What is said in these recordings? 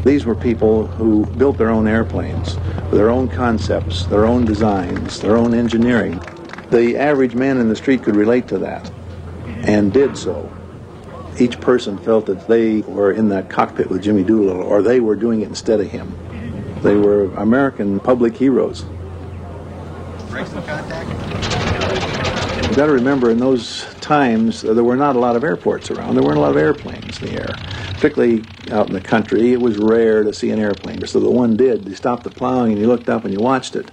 These were people who built their own airplanes, with their own concepts, their own designs, their own engineering. The average man in the street could relate to that, and did so. Each person felt that they were in that cockpit with Jimmy Doolittle, or they were doing it instead of him. They were American public heroes. You've got to remember, in those times, there were not a lot of airports around. There weren't a lot of airplanes in the air. Particularly out in the country, it was rare to see an airplane. So the one did. You stopped the plowing and you looked up and you watched it.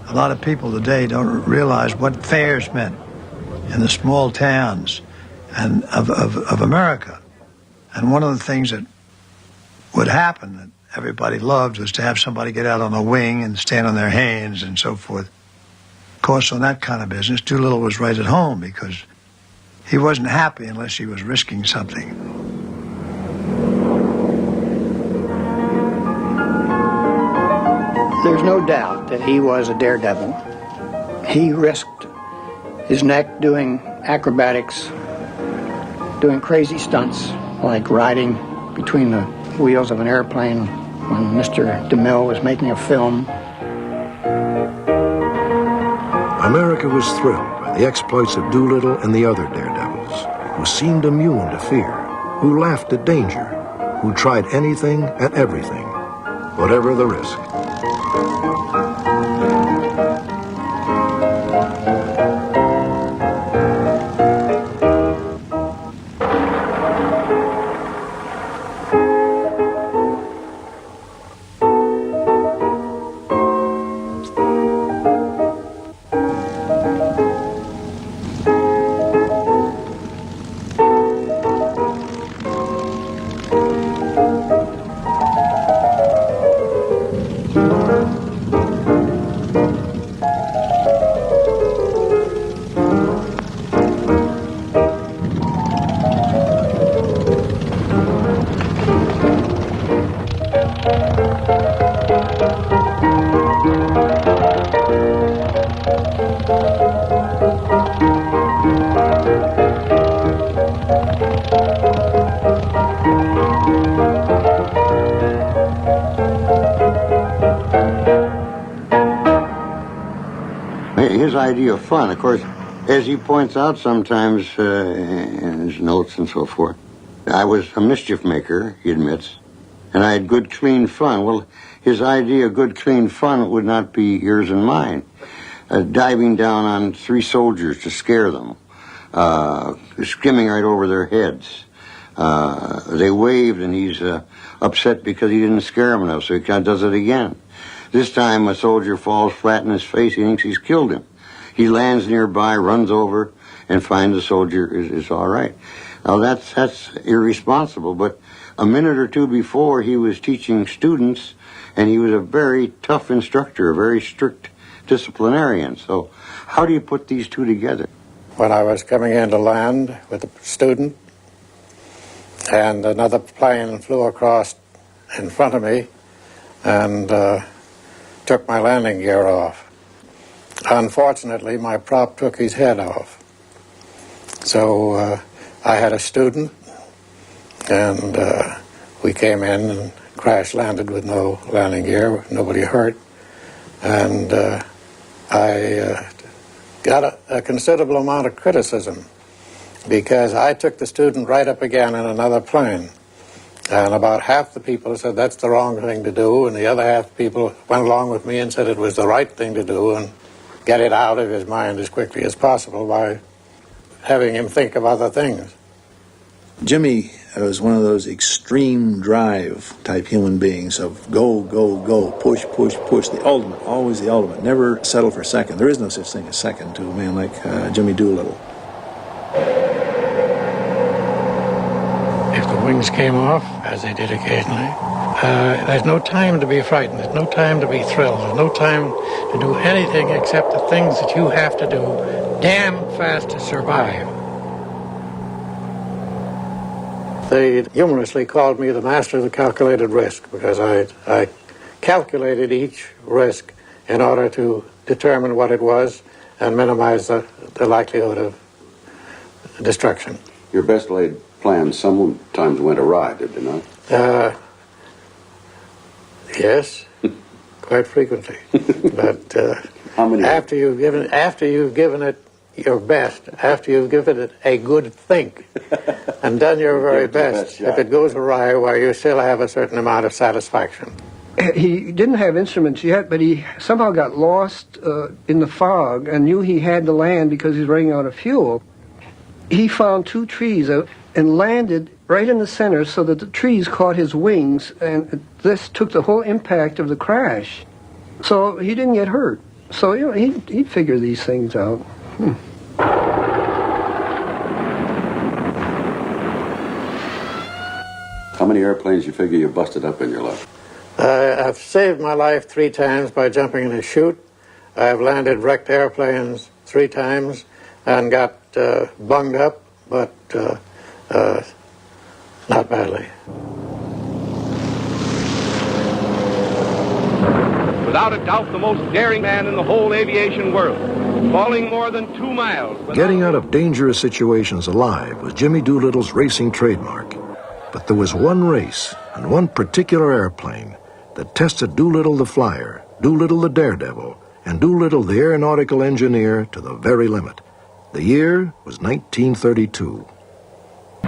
A lot of people today don't realize what fairs meant in the small towns and of America. And one of the things that would happen that everybody loved was to have somebody get out on a wing and stand on their hands and so forth. Of course, on that kind of business, Doolittle was right at home because he wasn't happy unless he was risking something. There's no doubt that he was a daredevil. He risked his neck doing acrobatics, doing crazy stunts, like riding between the wheels of an airplane when Mr. DeMille was making a film. America was thrilled by the exploits of Doolittle and the other daredevils, who seemed immune to fear, who laughed at danger, who tried anything and everything, whatever the risk. His idea of fun, of course, as he points out sometimes in his notes and so forth, I was a mischief maker, he admits, and I had good, clean fun. Well, his idea of good, clean fun would not be yours and mine. Diving down on 3 soldiers to scare them, skimming right over their heads. They waved and he's upset because he didn't scare them enough, so he kind of does it again. This time a soldier falls flat in his face, he thinks he's killed him. He lands nearby, runs over, and finds the soldier is all right. Now that's irresponsible, but a minute or two before he was teaching students, and he was a very tough instructor, a very strict disciplinarian. So how do you put these two together? When I was coming in to land with a student, and another plane flew across in front of me and took my landing gear off. Unfortunately, my prop took his head off. So I had a student, and we came in and crash-landed with no landing gear, nobody hurt. And I got a considerable amount of criticism because I took the student right up again in another plane. And about half the people said that's the wrong thing to do, and the other half the people went along with me and said it was the right thing to do and get it out of his mind as quickly as possible by having him think of other things. Jimmy was one of those extreme drive type human beings of go, go, go, push, push, push, the ultimate, always the ultimate, never settle for second. There is no such thing as second to a man like Jimmy Doolittle. If the wings came off, as they did occasionally, there's no time to be frightened, there's no time to be thrilled, there's no time to do anything except the things that you have to do damn fast to survive. They humorously called me the master of the calculated risk because I calculated each risk in order to determine what it was and minimize the likelihood of destruction. Your best laid plans sometimes went awry, did they not? Yes, quite frequently. But How many? after you've given it your best, after you've given it a good think, and done your very best, if it goes awry, why, you still have a certain amount of satisfaction. He didn't have instruments yet, but he somehow got lost in the fog and knew he had to land because he was running out of fuel. He found 2 trees and landed right in the center so that the trees caught his wings, and this took the whole impact of the crash. So he didn't get hurt. So, you know, he'd figure these things out. How many airplanes you figure you busted up in your life? I've saved my life 3 times by jumping in a chute. I've landed wrecked airplanes 3 times and got bunged up, but not badly. Without a doubt, the most daring man in the whole aviation world, falling more than 2 miles. Getting out of dangerous situations alive was Jimmy Doolittle's racing trademark. But there was one race and one particular airplane that tested Doolittle the flyer, Doolittle the daredevil, and Doolittle the aeronautical engineer to the very limit. The year was 1932.